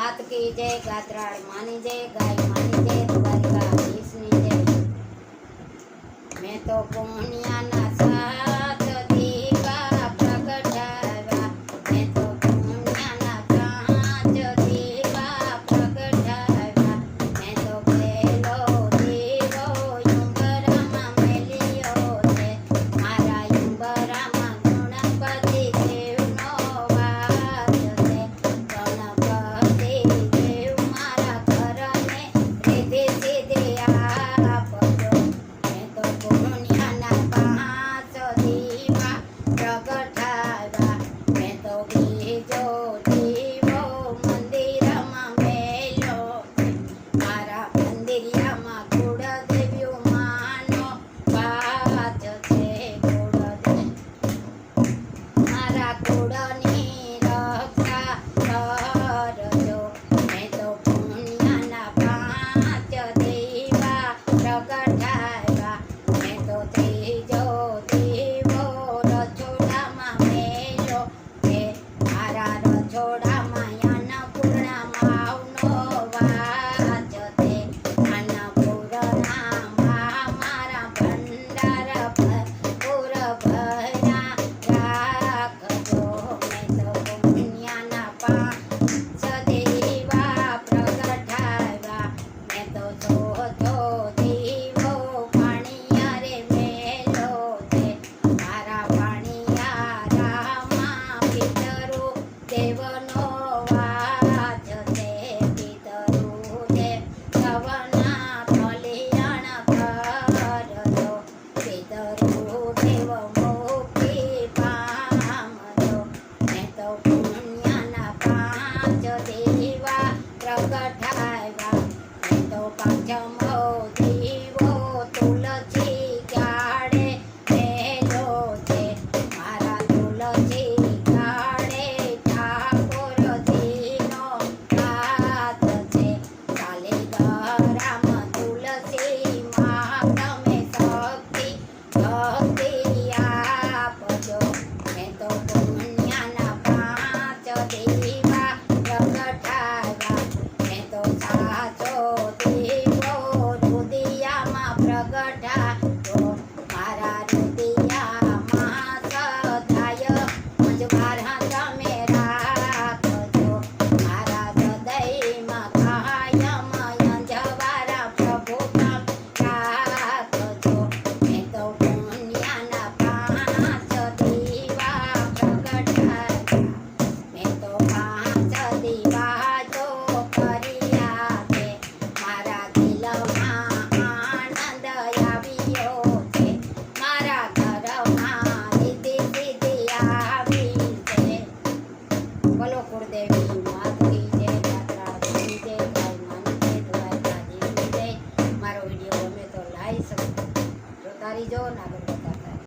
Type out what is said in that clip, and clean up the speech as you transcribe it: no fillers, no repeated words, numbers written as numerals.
मात की जय, गात्राड़ मानी जय, गाय मानी जय, द्वारिकाधीशनी जय। मैं तो पुण्या ना साथ दीवा प्रगटाव्या, मैं तो पुण्या ना साथ दीवा प्रगटाव्या, मैं तो पेलो दीवो युंबरामां मेलियो छे, मारा युंबरामां गणपति देवनो वास छे। गणपति देव मारा घरने रिद्धि सिद्धि आपजो, मैं तो पुण्याना पांच दीवा प्रगटाव्या, मैं तो बीजो दीवो मंदिरमां मेल्यो छे, मारा मंदिरियामां कुळदेवी मानो वास छे। कुळदेवी मारा कुळनी रक्षा करजो, मैं तो पुण्याना पांच दीवा प्रगटाव्या, मैं तो त्रीजो दीवो रसोડામાં મેલ્યો છે, મારા રસોડામાં अन्नपूर्णा मावनो वास છે। अन्नपूर्णा मारा भंडार पूर भर्या રાખજો, मैं तो पुण्याना पांच दीवा प्रगटाव्या, मैं तो ચોથો દીવો પાણિયારે મેલ્યો છે, મારા પાણિયારામાં પિતરુ દેવનો વાસ છે। પિતરુ દેવ સવના કલ્યાણ કરજો, પિતરુ દેવ મુક્તિ પામજો, मैं तो पुण्याना पांच दीवा प्रगटाव्या, मैं तो પાંચમો દીવો તુલસી ગાડે મેલ્યો છે, મારા તુલસી ગાડે ઠાકોરજીનો વાસ છે। શાલિગ્રામ તુલસી માં તમે શક્તિ ભક્તિ આપજો, मैं तो पुण्याना पांच दीवा प्रगटाव्या, मैं तो साचो दीवो રુદિયામાં પ્રગટાવ્યો, મારા રુદિયામાં સદાય મંજબારા તમે રાખજો, મારા હૃદયમાં કાયમ અંજવારા પ્રભુ તમે રાખજો, मैं तो પુણ્યના પાંચ દીવા પ્રગટાવ્યા, मैं तो પાંચ દીવા જો કર્યા છે, મારા દિલમાં આનંદ આવ્યો છે, મારા ઘરમાં રીતિ સિદ્ધિ આવી છે। બોલો કુળદેવી માત કી જય, ગાત્રાળની જય, ગાય માની જય, દ્વારકાધીશની જય। મારો વિડીયો ગમે તો લાઈક જોતા રહીજો, નાગર